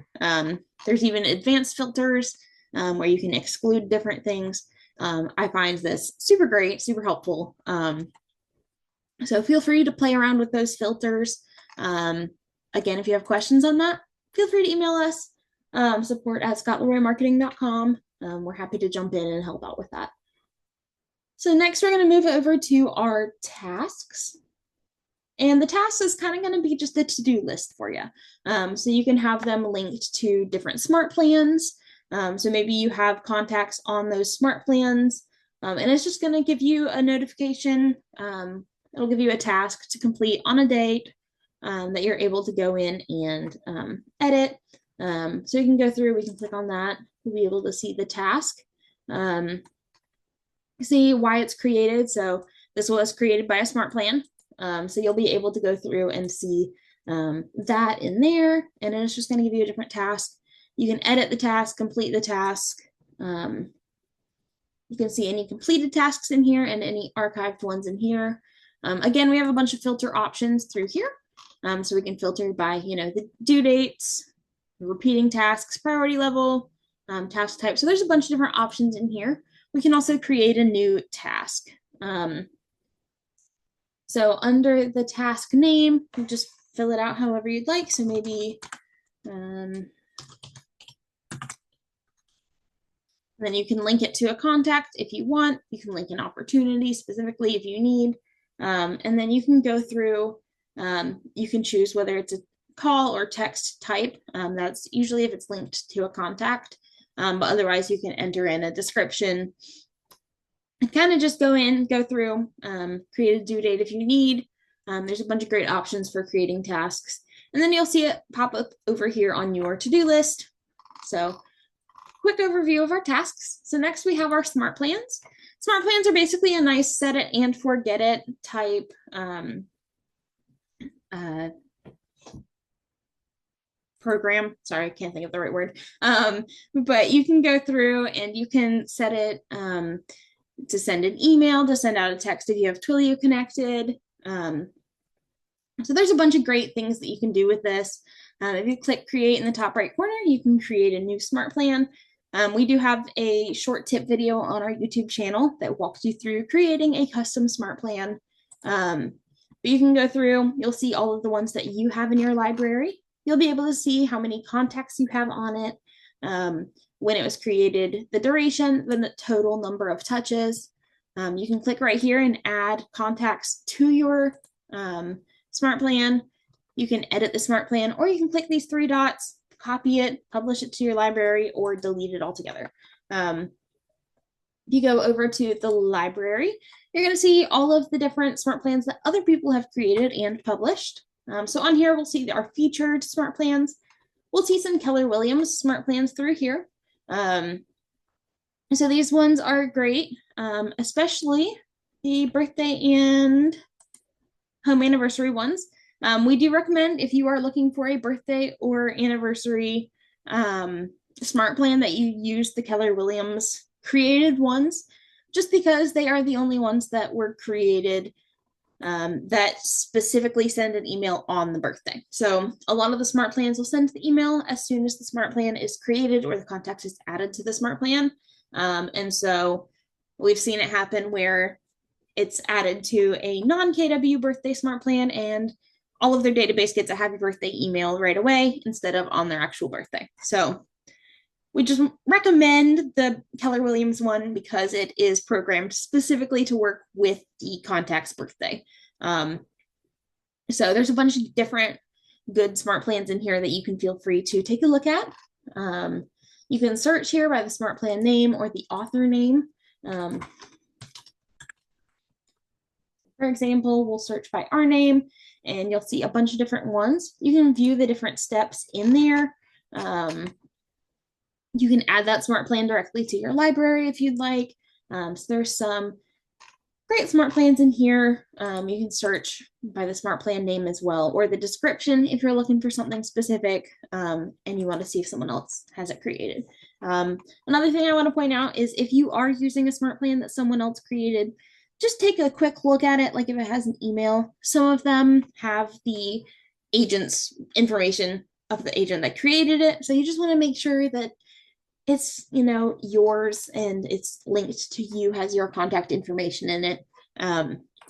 There's even advanced filters where you can exclude different things. I find this super great, super helpful. So feel free to play around with those filters. Again, if you have questions on that, feel free to email us, support@scottleroymarketing.com. We're happy to jump in and help out with that. So next, we're going to move over to our tasks. And the tasks is kind of going to be just a to-do list for you. So you can have them linked to different smart plans. So maybe you have contacts on those smart plans, and it's just going to give you a notification. It'll give you a task to complete on a date that you're able to go in and edit. So you can go through, we can click on that. You'll be able to see the task, see why it's created. So this was created by a smart plan. So you'll be able to go through and see that in there, and it's just going to give you a different task. You can edit the task, complete the task. You can see any completed tasks in here and any archived ones in here. Again, we have a bunch of filter options through here. So we can filter by, the due dates, repeating tasks, priority level, task type. So there's a bunch of different options in here. We can also create a new task. So under the task name, you just fill it out however you'd like. So maybe Then you can link it to a contact if you want. You can link an opportunity specifically if you need. And then you can go through, you can choose whether it's a call or text type. That's usually if it's linked to a contact. But otherwise, you can enter in a description and kind of just go through, create a due date if you need. There's a bunch of great options for creating tasks. And then you'll see it pop up over here on your to-do list. So quick overview of our tasks. So next we have our smart plans. Smart plans are basically a nice set it and forget it type program. Sorry, I can't think of the right word. But you can go through and you can set it to send an email, to send out a text if you have Twilio connected. So there's a bunch of great things that you can do with this. If you click create in the top right corner, you can create a new smart plan. We do have a short tip video on our YouTube channel that walks you through creating a custom smart plan. But you can go through, you'll see all of the ones that you have in your library. You'll be able to see how many contacts you have on it, when it was created, the duration, then the total number of touches. You can click right here and add contacts to your smart plan. You can edit the smart plan, or you can click these three dots, copy it, publish it to your library, or delete it altogether. If you go over to the library, you're going to see all of the different smart plans that other people have created and published. So on here, we'll see our featured smart plans. We'll see some Keller Williams smart plans through here. So these ones are great, especially the birthday and home anniversary ones. We do recommend, if you are looking for a birthday or anniversary smart plan, that you use the Keller Williams created ones, just because they are the only ones that were created that specifically send an email on the birthday. So a lot of the smart plans will send the email as soon as the smart plan is created or the contact is added to the smart plan. And so we've seen it happen where it's added to a non-KW birthday smart plan and all of their database gets a happy birthday email right away instead of on their actual birthday. So we just recommend the Keller Williams one because it is programmed specifically to work with the contact's birthday. So there's a bunch of different good smart plans in here that you can feel free to take a look at. You can search here by the smart plan name or the author name. For example, we'll search by our name and you'll see a bunch of different ones. You can view the different steps in there. You can add that smart plan directly to your library if you'd like. So there's some great smart plans in here. You can search by the smart plan name as well, or the description if you're looking for something specific and you want to see if someone else has it created. Another thing I want to point out is if you are using a smart plan that someone else created, just take a quick look at it, like if it has an email. Some of them have the agent's information of the agent that created it. So you just want to make sure that it's, you know, yours and it's linked to you, has your contact information in it.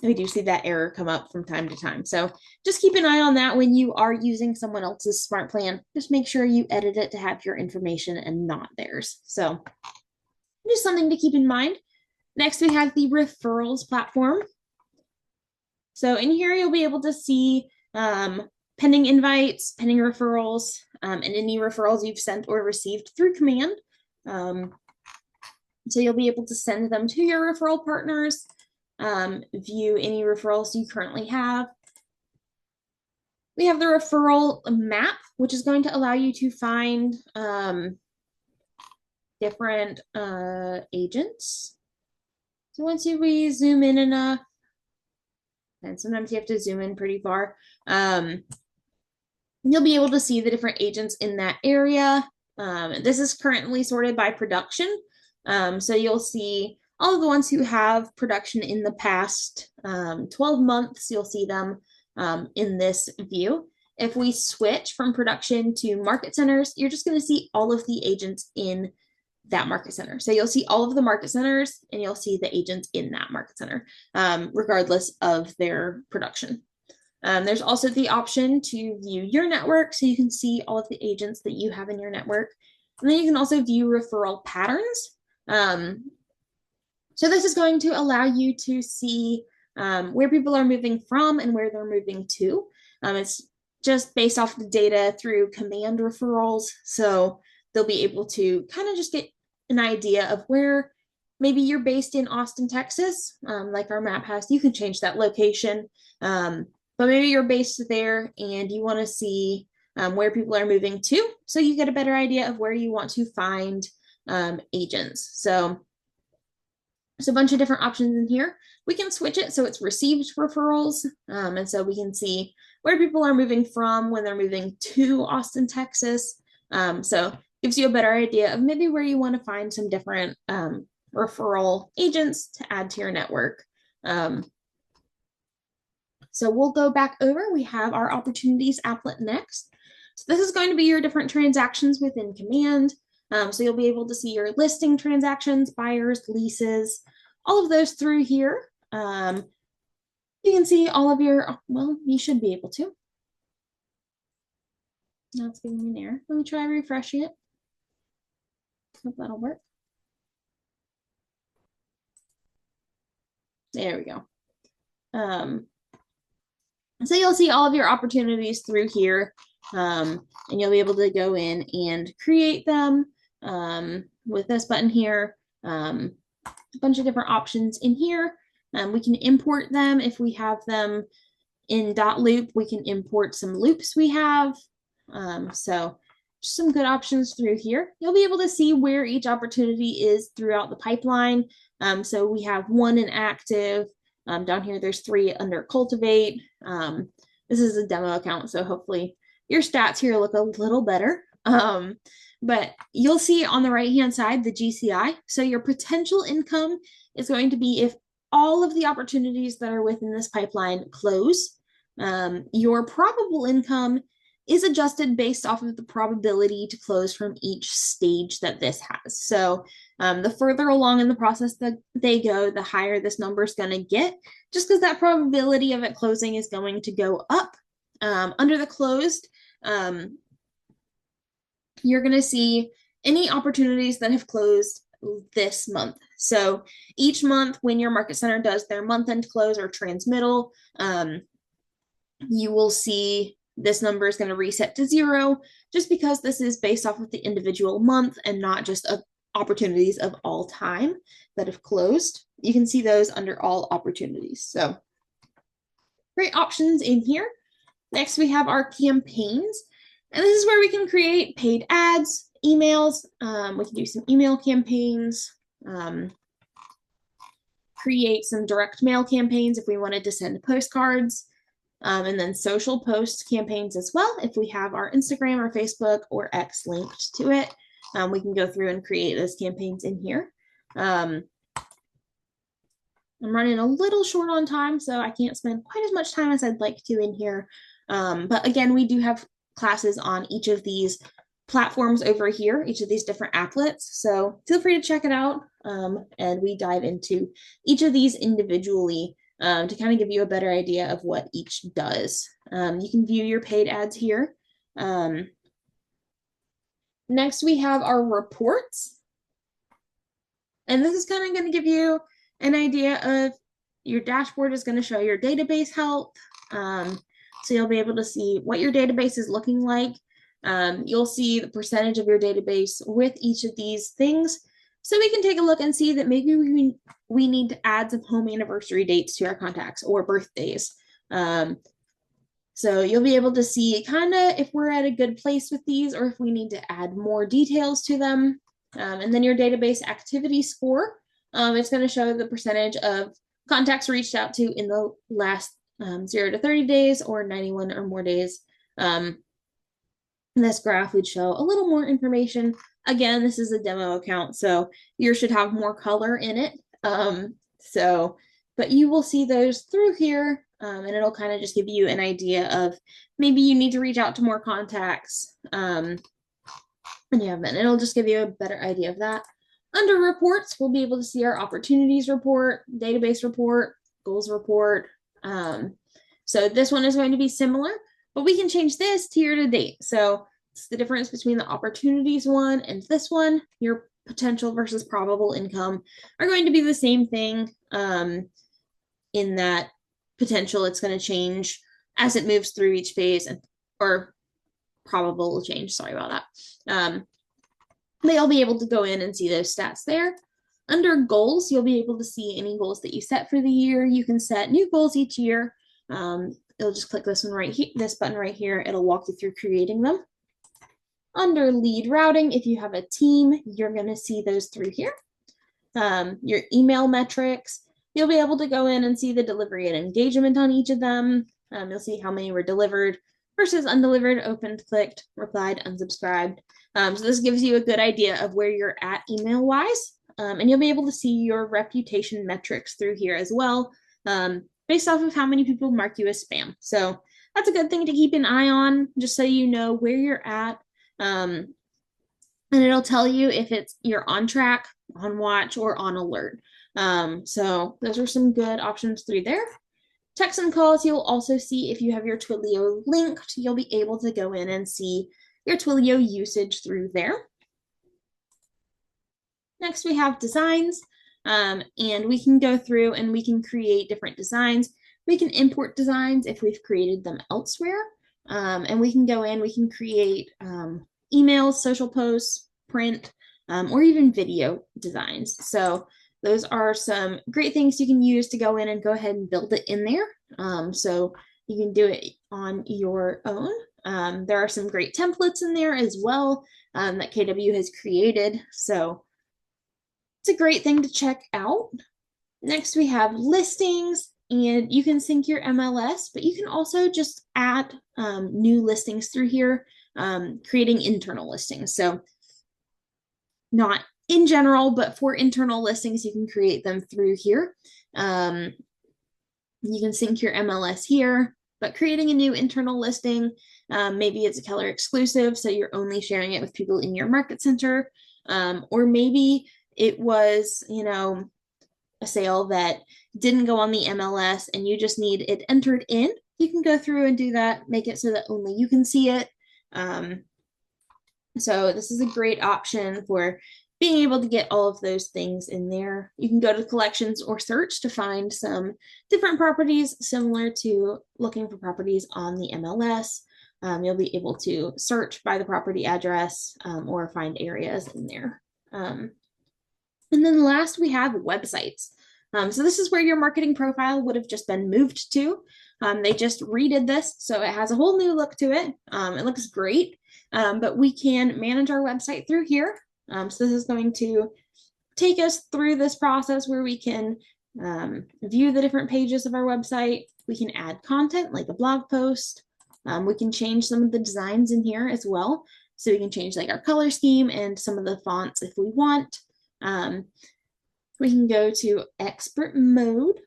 We do see that error come up from time to time. So just keep an eye on that when you are using someone else's smart plan. Just make sure you edit it to have your information and not theirs. So just something to keep in mind. Next, we have the referrals platform. So in here, you'll be able to see pending invites, pending referrals, and any referrals you've sent or received through command. So you'll be able to send them to your referral partners, view any referrals you currently have. We have the referral map, which is going to allow you to find different agents. So once we zoom in enough, and sometimes you have to zoom in pretty far, you'll be able to see the different agents in that area. This is currently sorted by production. So you'll see all of the ones who have production in the past 12 months, you'll see them in this view. If we switch from production to market centers, you're just going to see all of the agents in that market center. So you'll see all of the market centers and you'll see the agents in that market center, regardless of their production. There's also the option to view your network, so you can see all of the agents that you have in your network. And then you can also view referral patterns. So this is going to allow you to see where people are moving from and where they're moving to. It's just based off the data through command referrals. So they'll be able to kind of just get an idea of where maybe you're based in Austin, Texas, like our map has. You can change that location, but maybe you're based there and you want to see where people are moving to. So you get a better idea of where you want to find agents. So there's a bunch of different options in here. We can switch it so it's received referrals. And so we can see where people are moving from when they're moving to Austin, Texas. So gives you a better idea of maybe where you want to find some different referral agents to add to your network. So we'll go back over. We have our opportunities applet next. So this is going to be your different transactions within Command. So you'll be able to see your listing transactions, buyers, leases, all of those through here. You can see all of your, well, you should be able to. Now it's giving me an error. Let me try refreshing it. Hope that'll work. There we go. So you'll see all of your opportunities through here, and you'll be able to go in and create them with this button here. A bunch of different options in here. We can import them if we have them in .loop. We can import some loops we have. So just some good options through here. You'll be able to see where each opportunity is throughout the pipeline. So we have 1 in active. Down here, there's 3 under cultivate. This is a demo account, so hopefully your stats here look a little better. But you'll see on the right-hand side, the GCI. So your potential income is going to be if all of the opportunities that are within this pipeline close. Your probable income is adjusted based off of the probability to close from each stage that this has. So the further along in the process that they go, the higher this number is going to get, just because that probability of it closing is going to go up. Under the closed, you're going to see any opportunities that have closed this month. So each month when your market center does their month-end close or transmittal, you will see this number is going to reset to 0 just because this is based off of the individual month and not just of opportunities of all time that have closed. You can see those under all opportunities. So great options in here. Next, we have our campaigns. And this is where we can create paid ads, emails. We can do some email campaigns, create some direct mail campaigns if we wanted to send postcards, and then social post campaigns as well. If we have our Instagram or Facebook or X linked to it, we can go through and create those campaigns in here. I'm running a little short on time, so I can't spend quite as much time as I'd like to in here. But again, we do have classes on each of these platforms over here, each of these different applets. So feel free to check it out. And we dive into each of these individually to kind of give you a better idea of what each does. You can view your paid ads here. Next, we have our reports. And this is kind of going to give you an idea of your dashboard is going to show your database health. So you'll be able to see what your database is looking like. You'll see the percentage of your database with each of these things. So we can take a look and see that maybe we need to add some home anniversary dates to our contacts or birthdays. So you'll be able to see kind of if we're at a good place with these or if we need to add more details to them. And then your database activity score, it's going to show the percentage of contacts reached out to in the last 0 to 30 days or 91 or more days. This graph would show a little more information. Again, this is a demo account, so yours should have more color in it. But you will see those through here, and it'll kind of just give you an idea of maybe you need to reach out to more contacts. And yeah, then it'll just give you a better idea of that. Under reports, we'll be able to see our opportunities report, database report, goals report. So this one is going to be similar, but we can change this to year to date. So it's the difference between the opportunities one and this one. Your potential versus probable income are going to be the same thing. In that potential, it's going to change as it moves through each phase, and or probable will change. Sorry about that. They'll be able to go in and see those stats there. Under goals, you'll be able to see any goals that you set for the year. You can set new goals each year. You'll just click this one right here, this button right here. It'll walk you through creating them. Under lead routing, if you have a team, you're going to see those through here. Your email metrics, you'll be able to go in and see the delivery and engagement on each of them. You'll see how many were delivered versus undelivered, opened, clicked, replied, unsubscribed. So this gives you a good idea of where you're at email-wise. And you'll be able to see your reputation metrics through here as well, based off of how many people mark you as spam. So that's a good thing to keep an eye on, just so you know where you're at. And it'll tell you if you're on track, on watch, or on alert. So those are some good options through there. Texts and calls, you'll also see if you have your Twilio linked, you'll be able to go in and see your Twilio usage through there. Next, we have designs, and we can go through and we can create different designs. We can import designs if we've created them elsewhere, and we can go in, we can create emails, social posts, print, or even video designs. So those are some great things you can use to go in and go ahead and build it in there. So you can do it on your own. There are some great templates in there as well that KW has created. So it's a great thing to check out. Next, we have listings, and you can sync your MLS, but you can also just add new listings through here, creating internal listings. So not in general, but for internal listings, you can create them through here. You can sync your MLS here, but creating a new internal listing, maybe it's a Keller exclusive, so you're only sharing it with people in your market center, or maybe it was, a sale that didn't go on the MLS and you just need it entered in. You can go through and do that, make it so that only you can see it. So this is a great option for being able to get all of those things in there. You can go to collections or search to find some different properties similar to looking for properties on the MLS. You'll be able to search by the property address or find areas in there. And then last, we have websites. So this is where your marketing profile would have just been moved to. They just redid this, so it has a whole new look to it. It looks great, but we can manage our website through here. So this is going to take us through this process where we can view the different pages of our website. We can add content like a blog post. We can change some of the designs in here as well. So we can change like our color scheme and some of the fonts if we want. We can go to expert mode.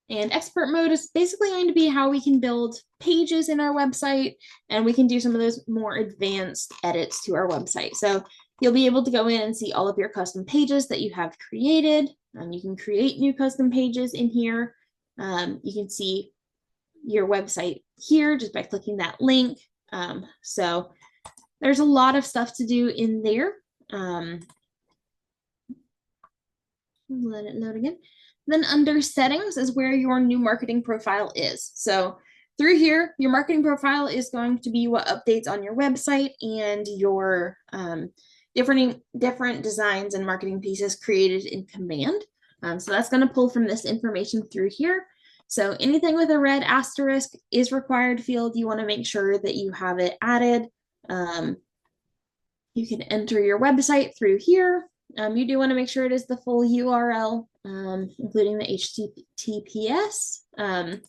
And expert mode is basically going to be how we can build pages in our website, and we can do some of those more advanced edits to our website. So you'll be able to go in and see all of your custom pages that you have created. You can create new custom pages in here. You can see your website here just by clicking that link. So there's a lot of stuff to do in there. Let it load again. Then under settings is where your new marketing profile is. So through here, your marketing profile is going to be what updates on your website and your different designs and marketing pieces created in Command. So that's going to pull from this information through here. So anything with a red asterisk is required field. You want to make sure that you have it added. You can enter your website through here. You do want to make sure it is the full URL, including the HTTPS. And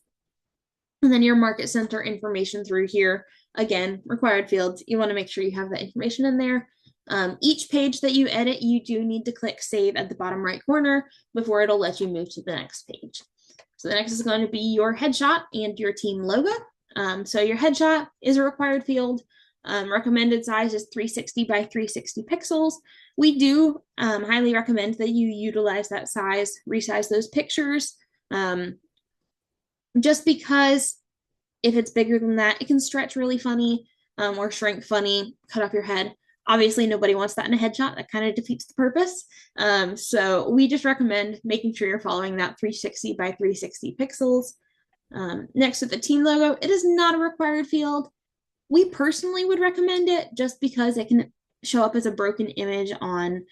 then your market center information through here. Again, required fields. You want to make sure you have that information in there. Each page that you edit, you do need to click save at the bottom right corner before it'll let you move to the next page. So the next is going to be your headshot and your team logo. So your headshot is a required field. Recommended size is 360 by 360 pixels. We do highly recommend that you utilize that size, resize those pictures, just because if it's bigger than that, it can stretch really funny, or shrink funny, cut off your head. Obviously, nobody wants that in a headshot. That kind of defeats the purpose. So we just recommend making sure you're following that 360 by 360 pixels. Next to the team logo, it is not a required field. We personally would recommend it just because it can show up as a broken image on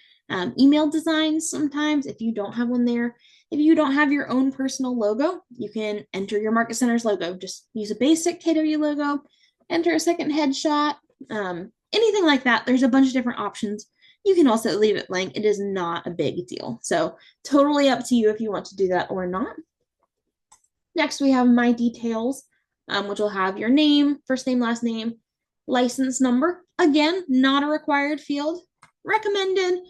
email designs sometimes if you don't have one there. If you don't have your own personal logo, you can enter your market center's logo. Just use a basic KW logo, enter a second headshot, anything like that. There's a bunch of different options. You can also leave it blank. It is not a big deal. So totally up to you if you want to do that or not. Next, we have My Details, which will have your name, first name, last name, license number. Again, not a required field. Recommended,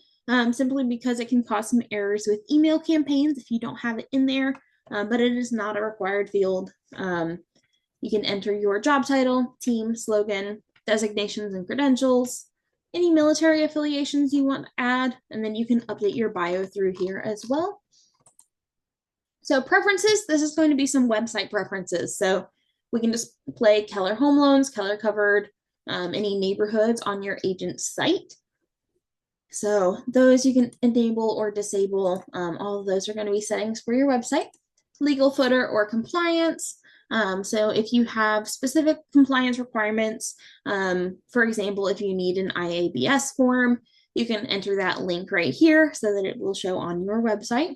simply because it can cause some errors with email campaigns if you don't have it in there, but it is not a required field. You can enter your job title, team, slogan, designations and credentials, any military affiliations you want to add, and then you can update your bio through here as well. So preferences, this is going to be some website preferences. So we can display Keller Home Loans, Keller Covered, any neighborhoods on your agent's site. So those you can enable or disable. All of those are going to be settings for your website. Legal footer or compliance. So if you have specific compliance requirements, for example, if you need an IABS form, you can enter that link right here so that it will show on your website.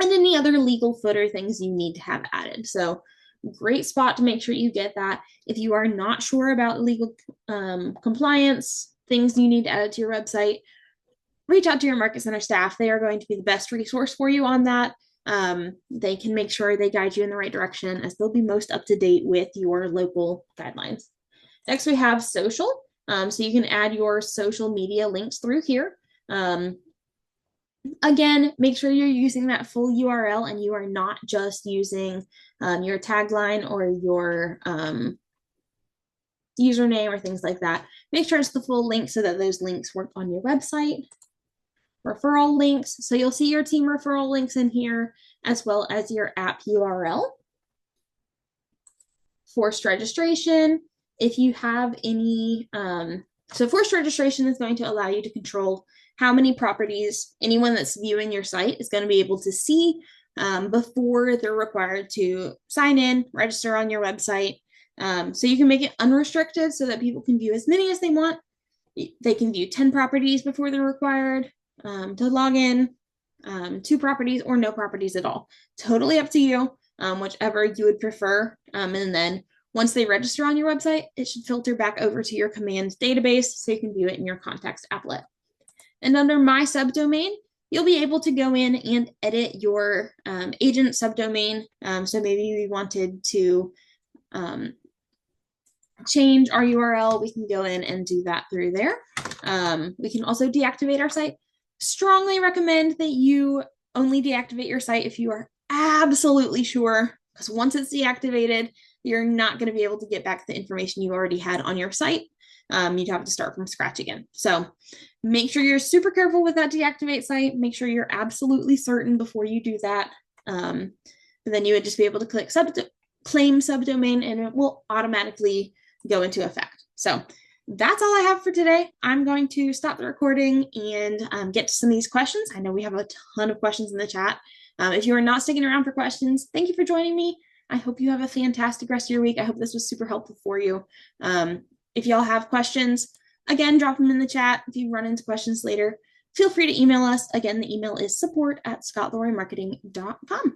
And any other legal footer things you need to have added. So great spot to make sure you get that. If you are not sure about legal compliance, things you need to add to your website, reach out to your market center staff. They are going to be the best resource for you on that. They can make sure they guide you in the right direction as they'll be most up to date with your local guidelines. Next, we have social. So you can add your social media links through here. Again, make sure you're using that full URL and you are not just using your tagline or your username or things like that. Make sure it's the full link so that those links work on your website. Referral links. So you'll see your team referral links in here as well as your app URL. Forced registration. If you have any, so forced registration is going to allow you to control how many properties anyone that's viewing your site is going to be able to see before they're required to sign in, register on your website. So you can make it unrestricted so that people can view as many as they want. They can view 10 properties before they're required to log in, 2 properties or no properties at all. Totally up to you, whichever you would prefer. And then once they register on your website, it should filter back over to your command database so you can view it in your contacts applet. And under My Subdomain, you'll be able to go in and edit your agent subdomain. So maybe we wanted to change our URL, we can go in and do that through there. We can also deactivate our site. Strongly recommend that you only deactivate your site if you are absolutely sure, because once it's deactivated, you're not going to be able to get back the information you already had on your site. You'd have to start from scratch again. So make sure you're super careful with that deactivate site. Make sure you're absolutely certain before you do that. And then you would just be able to click claim subdomain and it will automatically go into effect. So that's all I have for today. I'm going to stop the recording and get to some of these questions. I know we have a ton of questions in the chat. If you are not sticking around for questions, thank you for joining me. I hope you have a fantastic rest of your week. I hope this was super helpful for you. If y'all have questions, again, drop them in the chat. If you run into questions later, feel free to email us. Again, the email is support@scottleroymarketing.com.